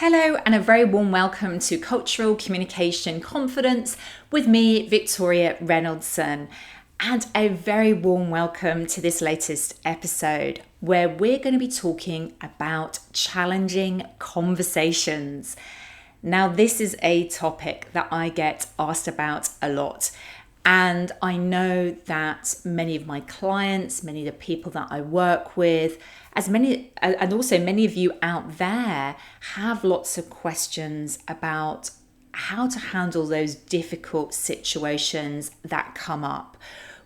Hello, and a very warm welcome to Cultural Communication Confidence with me, Victoria Reynoldson, and a very warm welcome to this latest episode where we're going to be talking about challenging conversations. Now, this is a topic that I get asked about a lot. And I know that many of my clients, many of the people that I work with, and also many of you out there have lots of questions about how to handle those difficult situations that come up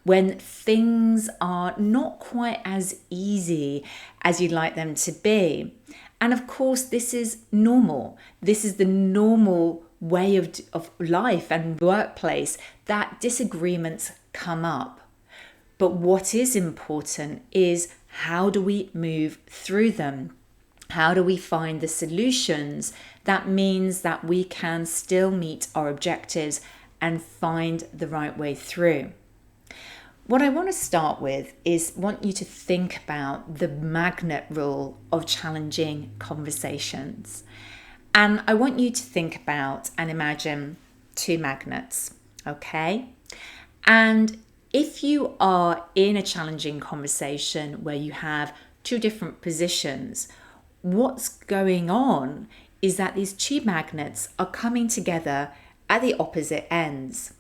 when things are not quite as easy as you'd like them to be. And of course, this is normal. This is the normal way of life and workplace that disagreements come up. But what is important is how do we move through them? How do we find the solutions that means that we can still meet our objectives and find the right way through? What I want to start with is want you to think about the magnet rule of challenging conversations. And I want you to think about and imagine two magnets, okay? And if you are in a challenging conversation where you have two different positions, what's going on is that these two magnets are coming together at the opposite ends.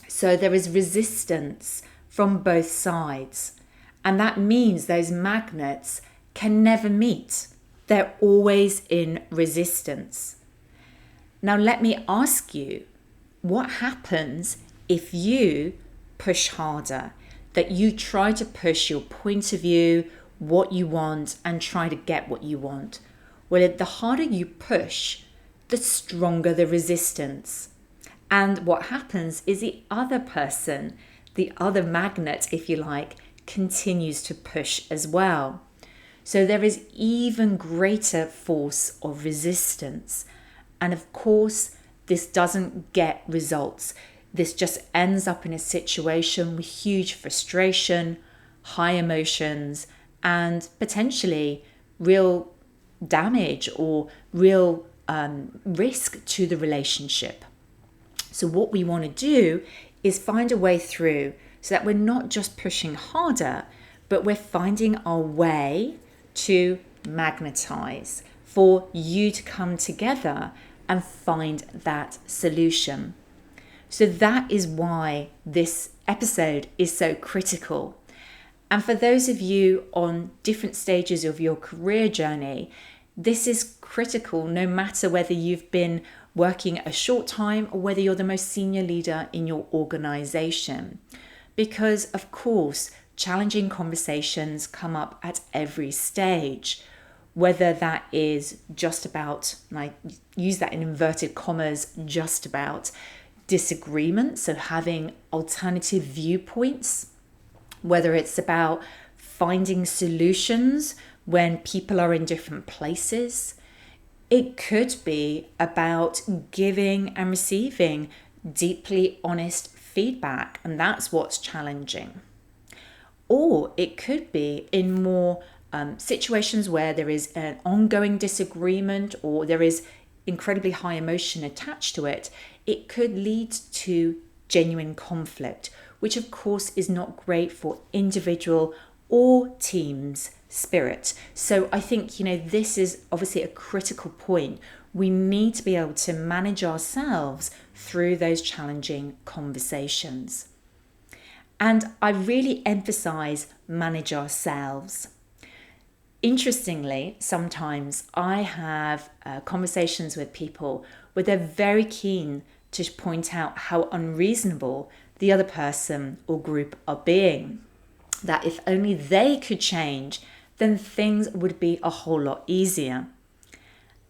So there is resistance from both sides. And that means those magnets can never meet. They're always in resistance. Now, let me ask you, what happens if you push harder, that you try to push your point of view, what you want, and try to get what you want? Well, the harder you push, the stronger the resistance. And what happens is the other person, the other magnet, if you like, continues to push as well. So there is even greater force of resistance. And of course, this doesn't get results. This just ends up in a situation with huge frustration, high emotions, and potentially real damage or real risk to the relationship. So what we want to do is find a way through so that we're not just pushing harder, but we're finding our way to magnetize, for you to come together and find that solution. So that is why this episode is so critical. And for those of you on different stages of your career journey, this is critical no matter whether you've been working a short time or whether you're the most senior leader in your organization. Because of course, challenging conversations come up at every stage, whether that is just about, and I use that in inverted commas, just about disagreements, so having alternative viewpoints, whether it's about finding solutions when people are in different places. It could be about giving and receiving deeply honest feedback, and that's what's challenging. Or it could be in more situations where there is an ongoing disagreement or there is incredibly high emotion attached to it. It could lead to genuine conflict, which of course is not great for individual or teams' spirit. So I think, this is obviously a critical point. We need to be able to manage ourselves through those challenging conversations. And I really emphasize manage ourselves. Interestingly, sometimes I have conversations with people where they're very keen to point out how unreasonable the other person or group are being. That if only they could change, then things would be a whole lot easier.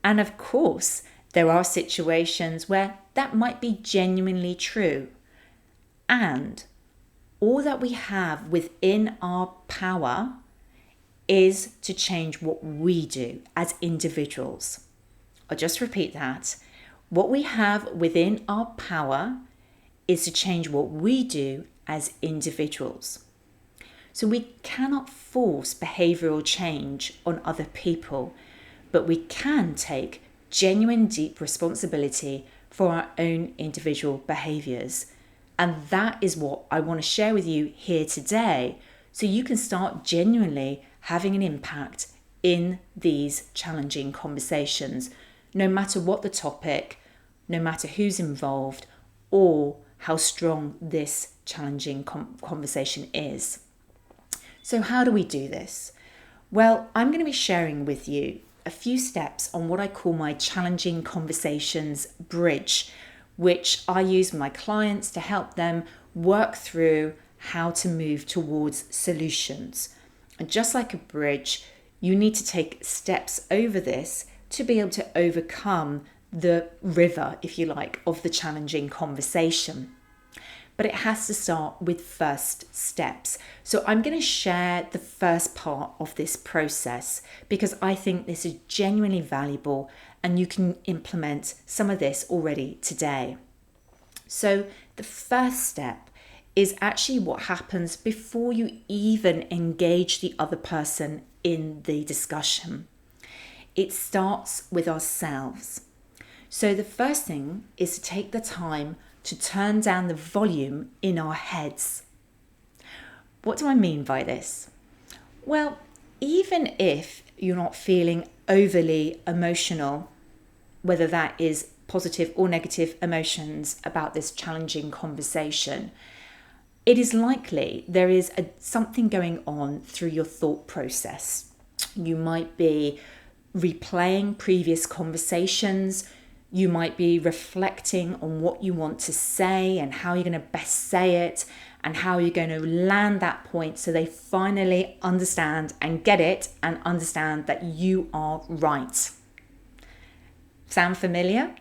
And of course, there are situations where that might be genuinely true. And all that we have within our power is to change what we do as individuals. I'll just repeat that. What we have within our power is to change what we do as individuals. So we cannot force behavioral change on other people, but we can take genuine, deep responsibility for our own individual behaviors. And that is what I want to share with you here today, so you can start genuinely having an impact in these challenging conversations, no matter what the topic, no matter who's involved, or how strong this challenging conversation is. So how do we do this? Well, I'm going to be sharing with you a few steps on what I call my challenging conversations bridge, which I use with my clients to help them work through how to move towards solutions. And just like a bridge, you need to take steps over this to be able to overcome the river, if you like, of the challenging conversation. But it has to start with first steps. So I'm going to share the first part of this process because I think this is genuinely valuable and you can implement some of this already today. So the first step is actually what happens before you even engage the other person in the discussion. It starts with ourselves. So the first thing is to take the time to turn down the volume in our heads. What do I mean by this? Well, even if you're not feeling overly emotional, whether that is positive or negative emotions about this challenging conversation, it is likely there is something going on through your thought process. You might be replaying previous conversations. You might be reflecting on what you want to say and how you're going to best say it and how you're going to land that point so they finally understand and get it and understand that you are right. Sound familiar?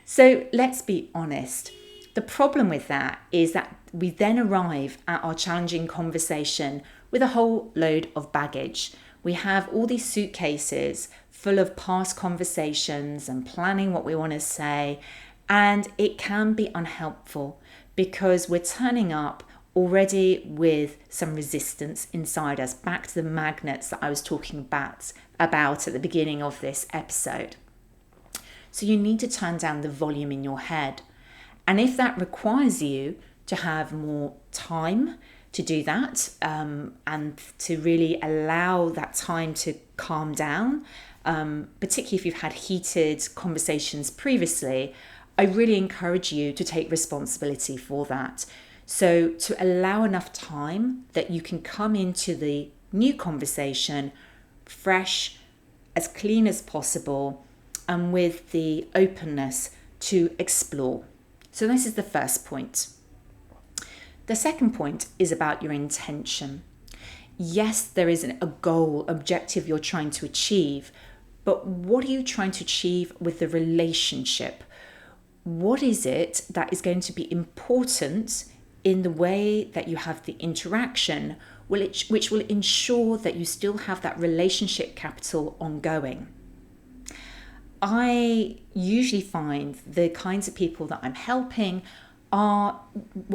So let's be honest. The problem with that is that we then arrive at our challenging conversation with a whole load of baggage. We have all these suitcases full of past conversations and planning what we want to say, and it can be unhelpful because we're turning up already with some resistance inside us, back to the magnets that I was talking about at the beginning of this episode. So you need to turn down the volume in your head. And if that requires you to have more time to do that and to really allow that time to calm down, particularly if you've had heated conversations previously, I really encourage you to take responsibility for that. So to allow enough time that you can come into the new conversation fresh, as clean as possible, and with the openness to explore. So this is the first point. The second point is about your intention. Yes, there is a goal, objective you're trying to achieve, but what are you trying to achieve with the relationship? What is it that is going to be important in the way that you have the interaction, which will ensure that you still have that relationship capital ongoing? I usually find the kinds of people that I'm helping are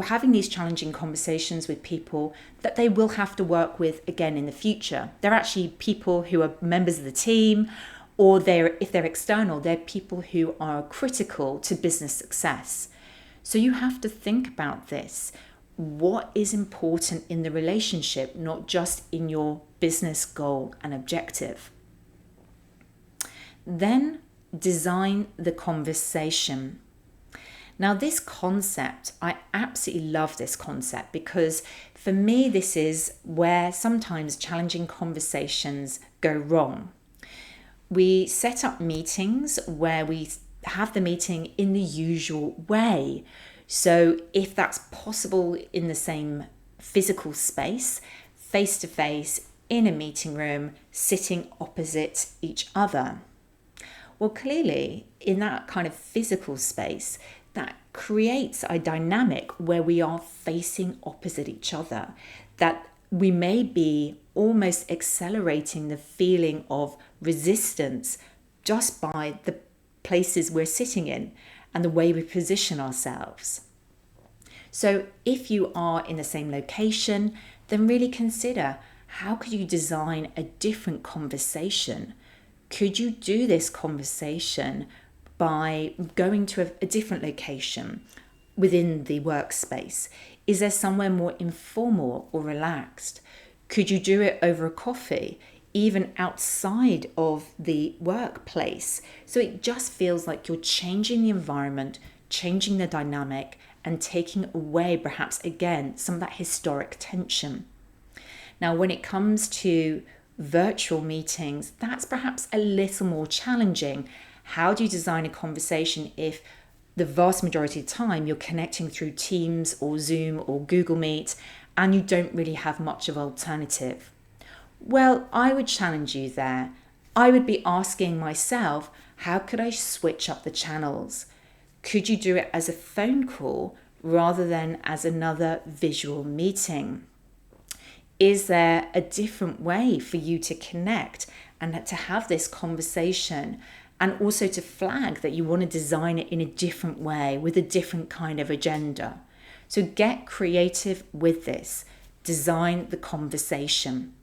having these challenging conversations with people that they will have to work with again in the future. They're actually people who are members of the team, or if they're external, they're people who are critical to business success. So you have to think about this. What is important in the relationship, not just in your business goal and objective? Then design the conversation. Now, this concept, I absolutely love this concept because for me, this is where sometimes challenging conversations go wrong. We set up meetings where we have the meeting in the usual way. So if that's possible in the same physical space, face to face, in a meeting room, sitting opposite each other. Well, clearly, in that kind of physical space, that creates a dynamic where we are facing opposite each other, that we may be almost accelerating the feeling of resistance just by the places we're sitting in and the way we position ourselves. So if you are in the same location, then really consider how could you design a different conversation Could you do this conversation by going to a different location within the workspace? Is there somewhere more informal or relaxed? Could you do it over a coffee, even outside of the workplace? So it just feels like you're changing the environment, changing the dynamic, and taking away perhaps again some of that historic tension. Now, when it comes to virtual meetings, that's perhaps a little more challenging. How do you design a conversation if the vast majority of the time you're connecting through Teams or Zoom or Google Meet and you don't really have much of an alternative? Well, I would challenge you there. I would be asking myself, how could I switch up the channels? Could you do it as a phone call rather than as another visual meeting? Is there a different way for you to connect and to have this conversation, and also to flag that you want to design it in a different way with a different kind of agenda? So get creative with this. Design the conversation.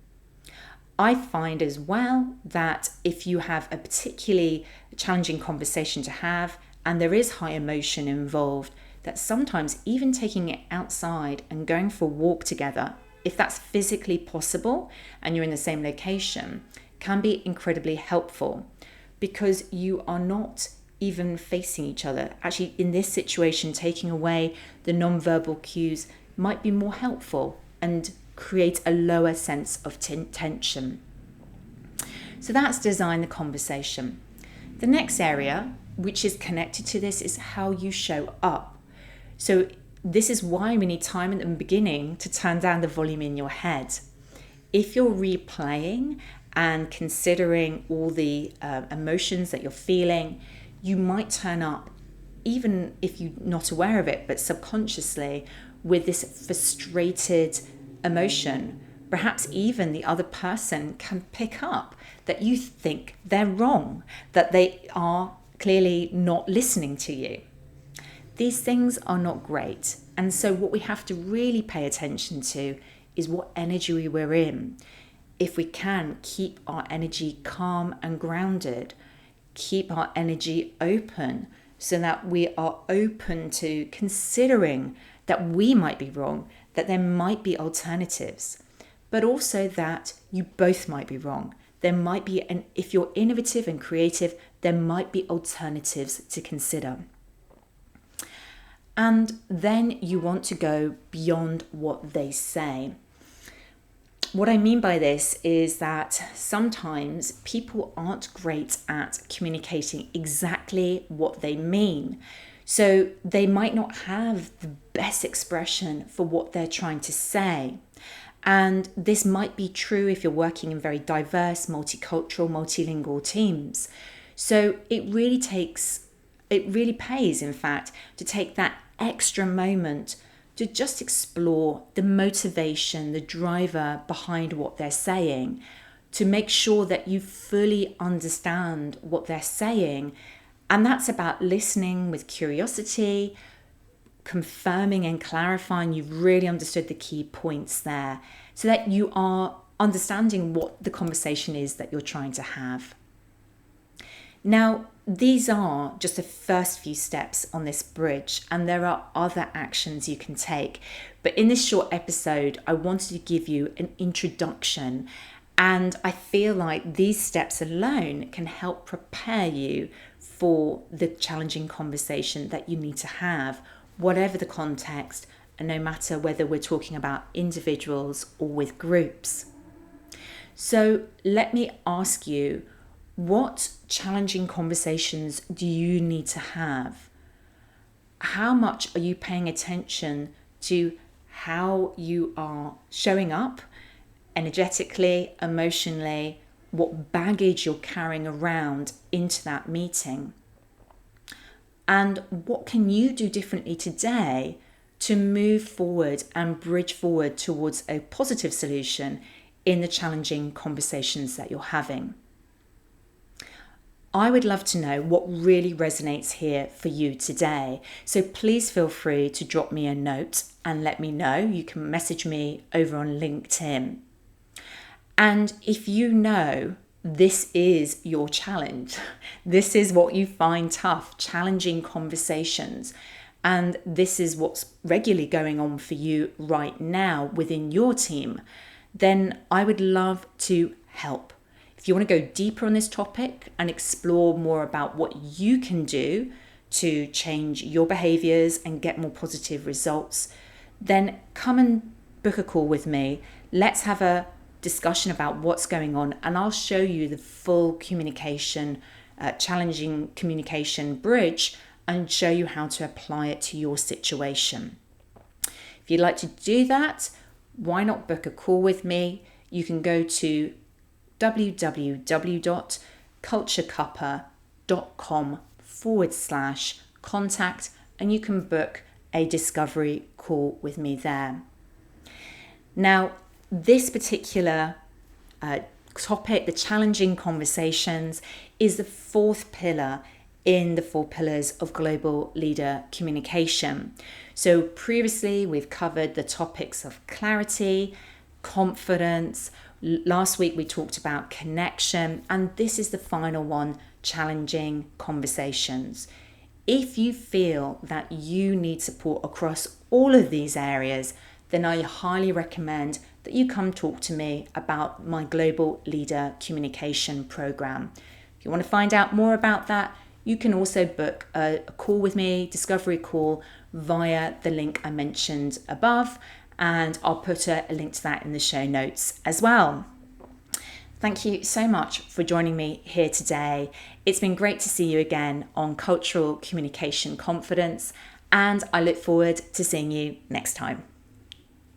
I find as well that if you have a particularly challenging conversation to have and there is high emotion involved, that sometimes even taking it outside and going for a walk together, if that's physically possible and you're in the same location, can be incredibly helpful, because you are not even facing each other. Actually, in this situation, taking away the non-verbal cues might be more helpful and create a lower sense of tension. So that's design the conversation. The next area, which is connected to this, is how you show up. So this is why we need time in the beginning to turn down the volume in your head. If you're replaying and considering all the emotions that you're feeling, you might turn up, even if you're not aware of it, but subconsciously, with this frustrated emotion. Perhaps even the other person can pick up that you think they're wrong, that they are clearly not listening to you. These things are not great. And so what we have to really pay attention to is what energy we're in. If we can, keep our energy calm and grounded, keep our energy open so that we are open to considering that we might be wrong, that there might be alternatives, but also that you both might be wrong. There might be, and if you're innovative and creative, there might be alternatives to consider. And then you want to go beyond what they say. What I mean by this is that sometimes people aren't great at communicating exactly what they mean. So they might not have the best expression for what they're trying to say. And this might be true if you're working in very diverse, multicultural, multilingual teams. So it really pays, in fact, to take that extra moment to just explore the motivation, the driver behind what they're saying, to make sure that you fully understand what they're saying. And that's about listening with curiosity, confirming and clarifying you've really understood the key points there, so that you are understanding what the conversation is that you're trying to have. Now, these are just the first few steps on this bridge, and there are other actions you can take. But in this short episode, I wanted to give you an introduction, and I feel like these steps alone can help prepare you for the challenging conversation that you need to have, whatever the context, and no matter whether we're talking about individuals or with groups. So let me ask you, what challenging conversations do you need to have? How much are you paying attention to how you are showing up energetically, emotionally, what baggage you're carrying around into that meeting? And what can you do differently today to move forward and bridge forward towards a positive solution in the challenging conversations that you're having? I would love to know what really resonates here for you today. So please feel free to drop me a note and let me know. You can message me over on LinkedIn. And if you know this is your challenge. This is what you find tough, challenging conversations. And this is what's regularly going on for you right now within your team. Then I would love to help. If you want to go deeper on this topic and explore more about what you can do to change your behaviors and get more positive results, then come and book a call with me. Let's have a discussion about what's going on, and I'll show you the full communication, challenging communication bridge, and show you how to apply it to your situation. If you'd like to do that, why not book a call with me? You can go to www.culturecuppa.com/contact and you can book a discovery call with me there. Now, this particular topic, the challenging conversations, is the fourth pillar in the 4 pillars of global leader communication. So previously we've covered the topics of clarity, confidence. Last week we talked about connection, and this is the final one, challenging conversations. If you feel that you need support across all of these areas, then I highly recommend that you come talk to me about my Global Leader Communication Program. If you want to find out more about that, you can also book a call with me, discovery call, via the link I mentioned above, and I'll put a link to that in the show notes as well. Thank you so much for joining me here today. It's been great to see you again on Cultural Communication Confidence, and I look forward to seeing you next time.